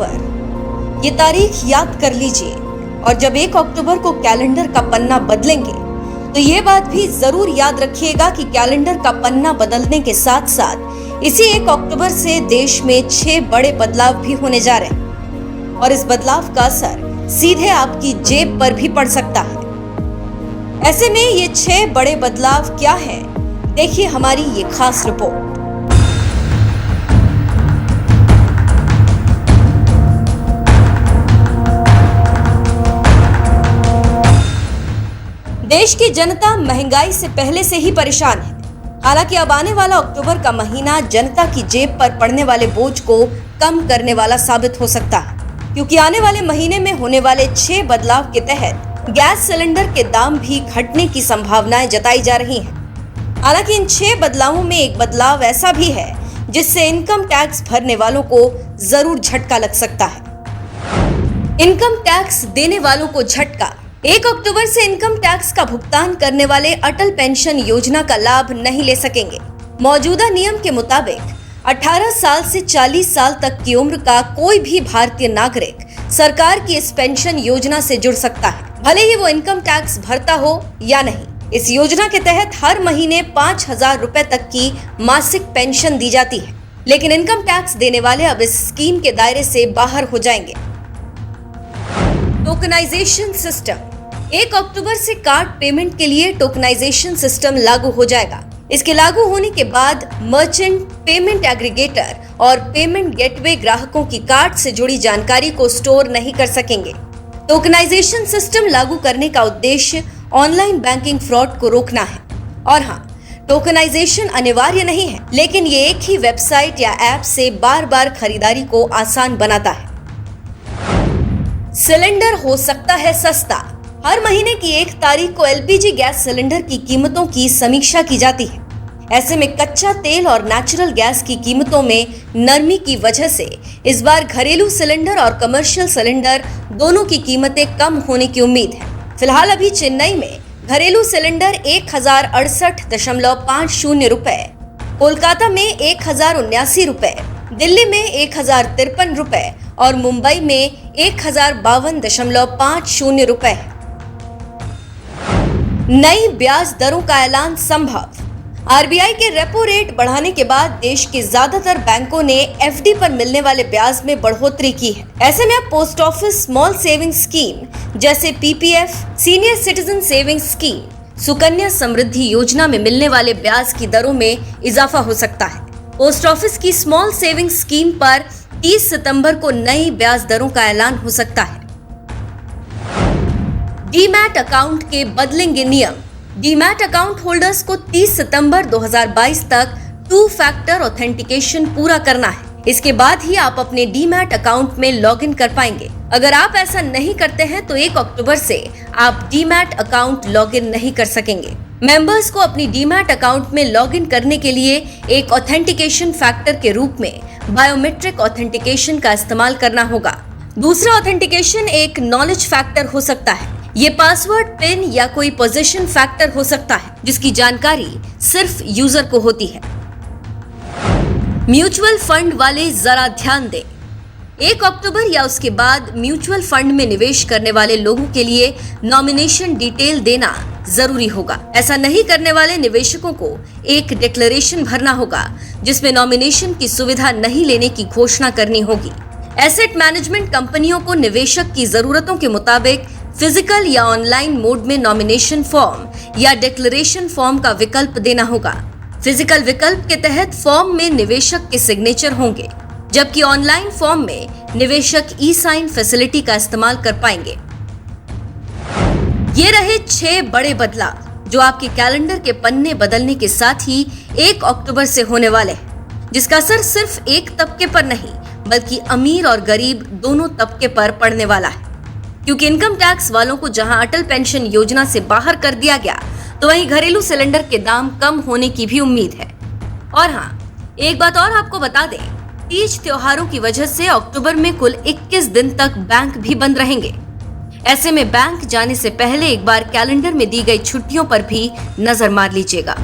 अक्टूबर, ये तारीख याद कर लीजिए। और जब 1 अक्टूबर को कैलेंडर का पन्ना बदलेंगे तो ये बात भी जरूर याद रखिएगा कि कैलेंडर का पन्ना बदलने के साथ साथ इसी 1 अक्टूबर से देश में 6 बड़े बदलाव भी होने जा रहे हैं और इस बदलाव का असर सीधे आपकी जेब पर भी पड़ सकता है। ऐसे में ये 6 बड़े बदलाव क्या हैं? देखिए हमारी ये खास रिपोर्ट। देश की जनता महंगाई से पहले से ही परेशान है। हालांकि अब आने वाला अक्टूबर का महीना जनता की जेब पर पड़ने वाले बोझ को कम करने वाला साबित हो सकता है, क्योंकि आने वाले महीने में होने वाले 6 बदलाव के तहत गैस सिलेंडर के दाम भी घटने की संभावनाएं जताई जा रही हैं। हालांकि इन 6 बदलावों में एक बदलाव ऐसा भी है जिससे इनकम टैक्स भरने वालों को जरूर झटका लग सकता है। इनकम टैक्स देने वालों को झटका। 1 अक्टूबर से इनकम टैक्स का भुगतान करने वाले अटल पेंशन योजना का लाभ नहीं ले सकेंगे। मौजूदा नियम के मुताबिक 18 साल से 40 साल तक की उम्र का कोई भी भारतीय नागरिक सरकार की इस पेंशन योजना से जुड़ सकता है, भले ही वो इनकम टैक्स भरता हो या नहीं। इस योजना के तहत हर महीने 5,000 रुपए तक की मासिक पेंशन दी जाती है, लेकिन इनकम टैक्स देने वाले अब इस स्कीम के दायरे से बाहर हो जाएंगे। Tokenization system. 1 अक्टूबर से कार्ड पेमेंट के लिए टोकनाइजेशन सिस्टम लागू हो जाएगा। इसके लागू होने के बाद मर्चेंट, पेमेंट एग्रीगेटर और पेमेंट गेटवे ग्राहकों की कार्ड से जुड़ी जानकारी को स्टोर नहीं कर सकेंगे। टोकनाइजेशन सिस्टम लागू करने का उद्देश्य ऑनलाइन बैंकिंग फ्रॉड को रोकना है। और हाँ, टोकनाइजेशन अनिवार्य नहीं है, लेकिन ये एक ही वेबसाइट या ऐप से बार-बार खरीदारी को आसान बनाता है। सिलेंडर हो सकता है सस्ता। हर महीने की 1 तारीख को एलपीजी गैस सिलेंडर की कीमतों की समीक्षा की जाती है। ऐसे में कच्चा तेल और नेचुरल गैस की कीमतों में नरमी की वजह से इस बार घरेलू सिलेंडर और कमर्शियल सिलेंडर दोनों की कीमतें कम होने की उम्मीद है। फिलहाल अभी चेन्नई में घरेलू सिलेंडर 1068.50 रुपए, कोलकाता में 1079 रुपए, दिल्ली में 1053 रुपए और मुंबई में 1052.50 रुपए है। नई ब्याज दरों का ऐलान संभव। आरबीआई के रेपो रेट बढ़ाने के बाद देश के ज्यादातर बैंकों ने एफडी पर मिलने वाले ब्याज में बढ़ोतरी की है। ऐसे में अब post office small saving scheme जैसे PPF, senior citizen saving scheme, Sukanya Samriddhi Yojana में मिलने वाले ब्याज की दरों में इजाफा हो सकता है। पोस्ट ऑफिस की स्मॉल सेविंग स्कीम पर 30 सितंबर को नई ब्याज दरों का ऐलान हो सकता है। डीमैट अकाउंट के बदलेंगे नियम। डीमैट अकाउंट होल्डर्स को 30 सितंबर 2022 तक 2 फैक्टर ऑथेंटिकेशन पूरा करना है। इसके बाद ही आप अपने डीमैट अकाउंट में लॉगिन कर पाएंगे। अगर आप ऐसा नहीं करते हैं तो 1 अक्टूबर से आप डीमैट अकाउंट लॉगिन नहीं कर सकेंगे। मेंबर्स को अपनी डीमैट अकाउंट में लॉगिन करने के लिए एक ऑथेंटिकेशन फैक्टर के रूप में बायोमेट्रिक ऑथेंटिकेशन का इस्तेमाल करना होगा। दूसरा ऑथेंटिकेशन एक नॉलेज फैक्टर हो सकता है। ये पासवर्ड, पिन या कोई पोजीशन फैक्टर हो सकता है जिसकी जानकारी सिर्फ यूजर को होती है। म्यूचुअल फंड वाले जरा ध्यान दें। 1 अक्टूबर या उसके बाद म्यूचुअल फंड में निवेश करने वाले लोगों के लिए नॉमिनेशन डिटेल देना जरूरी होगा। ऐसा नहीं करने वाले निवेशकों को एक डिक्लेरेशन भरना होगा जिसमें नॉमिनेशन की सुविधा नहीं लेने की घोषणा करनी होगी। एसेट मैनेजमेंट कंपनियों को निवेशक की जरूरतों के मुताबिक फिजिकल या ऑनलाइन मोड में नॉमिनेशन फॉर्म या डिक्लेरेशन फॉर्म का विकल्प देना होगा। फिजिकल विकल्प के तहत फॉर्म में निवेशक के सिग्नेचर होंगे, जबकि ऑनलाइन फॉर्म में निवेशक ई साइन फैसिलिटी का इस्तेमाल कर पाएंगे। ये रहे 6 बड़े बदलाव जो आपके कैलेंडर के पन्ने बदलने के साथ ही 1 अक्टूबर से होने वाले हैं, जिसका असर सिर्फ एक तबके पर नहीं बल्कि अमीर और गरीब दोनों तबके पर पड़ने वाला है। क्योंकि इनकम टैक्स वालों को जहां अटल पेंशन योजना से बाहर कर दिया गया, तो वहीं घरेलू सिलेंडर के दाम कम होने की भी उम्मीद है। और हाँ, एक बात और आपको बता दें, तीज त्योहारों की वजह से अक्टूबर में कुल 21 दिन तक बैंक भी बंद रहेंगे। ऐसे में बैंक जाने से पहले एक बार कैलेंडर में दी गई छुट्टियों पर भी नजर मार लीजिएगा।